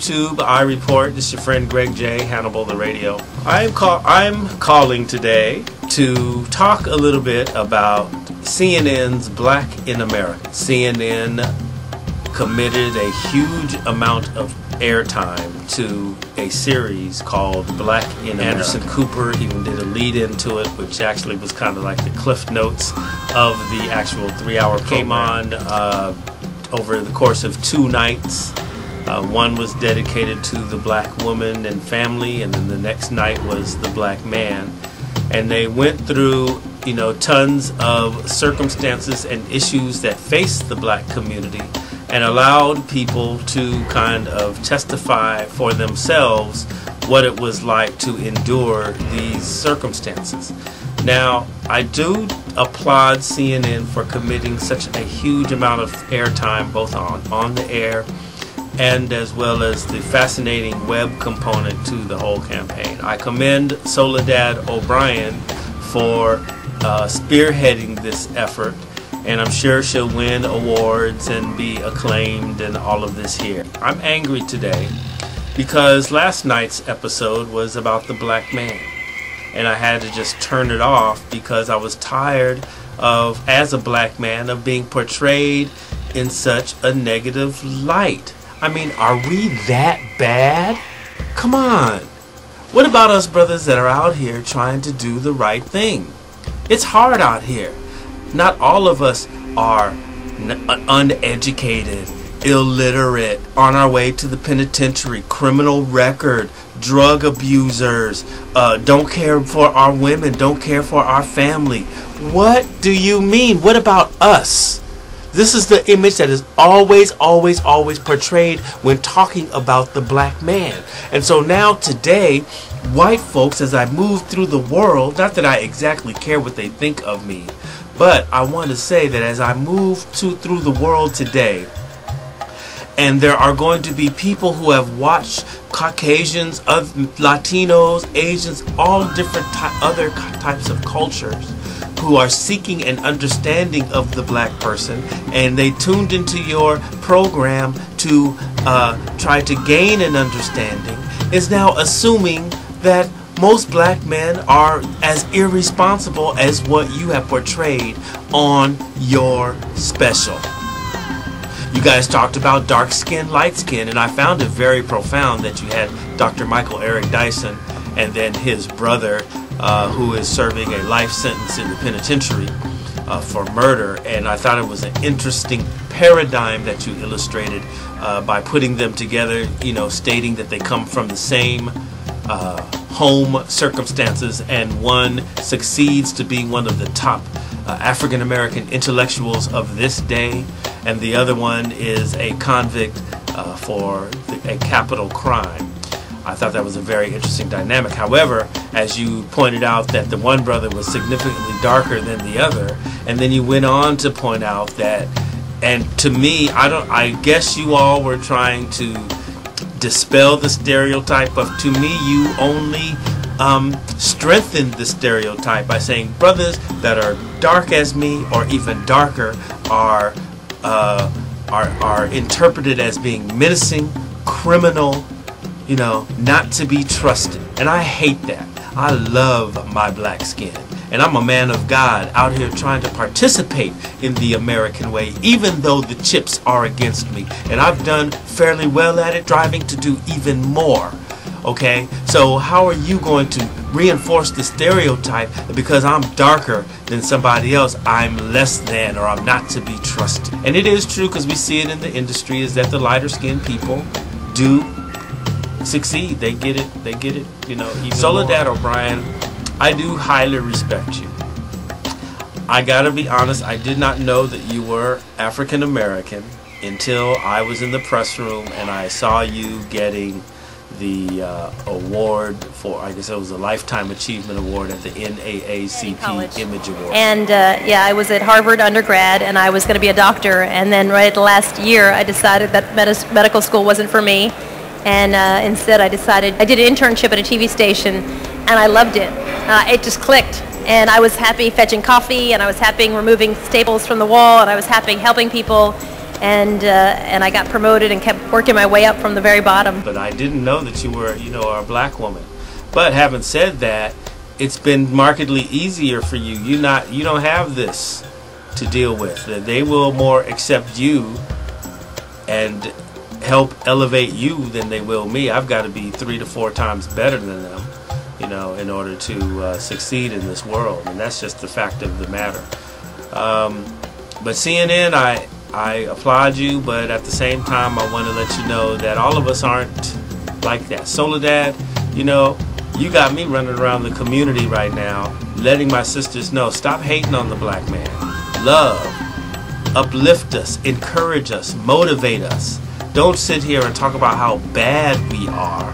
YouTube, I Report. This is your friend Greg J, Hannibal the Radio. I'm calling today to talk a little bit about CNN's Black in America. CNN committed a huge amount of airtime to a series called Black in America. Anderson Cooper even did a lead into it, which actually was kind of like the Cliff Notes of the actual 3-hour program. Came on over the course of 2 nights. One was dedicated to the black woman and family, and then the next night was the black man. And they went through, you know, tons of circumstances and issues that face the black community, and allowed people to kind of testify for themselves what it was like to endure these circumstances. Now, I do applaud CNN for committing such a huge amount of airtime, both on the air and as well as the fascinating web component to the whole campaign. I commend Soledad O'Brien for spearheading this effort, and I'm sure she'll win awards and be acclaimed and all of this here. I'm angry today because last night's episode was about the black man, and I had to just turn it off because I was tired of, as a black man, of being portrayed in such a negative light. I mean, are we that bad? Come on. What about us brothers that are out here trying to do the right thing? It's hard out here. Not all of us are uneducated, illiterate, on our way to the penitentiary, criminal record, drug abusers, don't care for our women, don't care for our family. What do you mean? What about us? This is the image that is always portrayed when talking about the black man. And so now today, white folks, as I move through the world, not that I exactly care what they think of me, but I want to say that as I move through the world today, and there are going to be people who have watched Caucasians, Latinos, Asians, all different other types of cultures, who are seeking an understanding of the black person, and they tuned into your program to try to gain an understanding, is now assuming that most black men are as irresponsible as what you have portrayed on your special. You guys talked about dark skin, light skin, and I found it very profound that you had Dr. Michael Eric Dyson and then his brother who is serving a life sentence in the penitentiary for murder. And I thought it was an interesting paradigm that you illustrated by putting them together, you know, stating that they come from the same home circumstances, and one succeeds to being one of the top African American intellectuals of this day, and the other one is a convict for a capital crime. I thought that was a very interesting dynamic. However, as you pointed out that the one brother was significantly darker than the other, and then you went on to point out that, and to me, I guess you all were trying to dispel the stereotype, but to me you only strengthened the stereotype by saying brothers that are dark as me or even darker are interpreted as being menacing, criminal, you know, not to be trusted. And I hate that. I love my black skin, and I'm a man of God out here trying to participate in the American way, even though the chips are against me, and I've done fairly well at it, striving to do even more. Okay, so how are you going to reinforce the stereotype that because I'm darker than somebody else, I'm less than, or I'm not to be trusted? And it is true, because we see it in the industry, is that the lighter skinned people do succeed. They get it, you know. Soledad O'Brien, I do highly respect you. I gotta be honest, I did not know that you were African American until I was in the press room and I saw you getting the award for, I guess it was a Lifetime Achievement Award at the NAACP Image Award. And yeah, I was at Harvard undergrad, and I was going to be a doctor, and then right at the last year I decided that medical school wasn't for me, and instead I did an internship at a TV station, and I loved it. It just clicked, and I was happy fetching coffee, and I was happy removing staples from the wall, and I was happy helping people. and I got promoted and kept working my way up from the very bottom. But I didn't know that you were, a black woman. But having said that, it's been markedly easier for you. You don't have this to deal with. They will more accept you and help elevate you than they will me. I've got to be 3 to 4 times better than them, in order to succeed in this world, and that's just the fact of the matter. But CNN, I applaud you, but at the same time, I want to let you know that all of us aren't like that. Soledad, you got me running around the community right now, letting my sisters know, stop hating on the black man. Love, uplift us, encourage us, motivate us. Don't sit here and talk about how bad we are.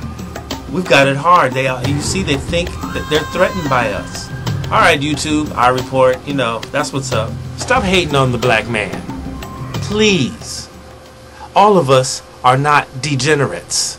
We've got it hard. You see, they think that they're threatened by us. All right, YouTube, I report, that's what's up. Stop hating on the black man. Please. All of us are not degenerates.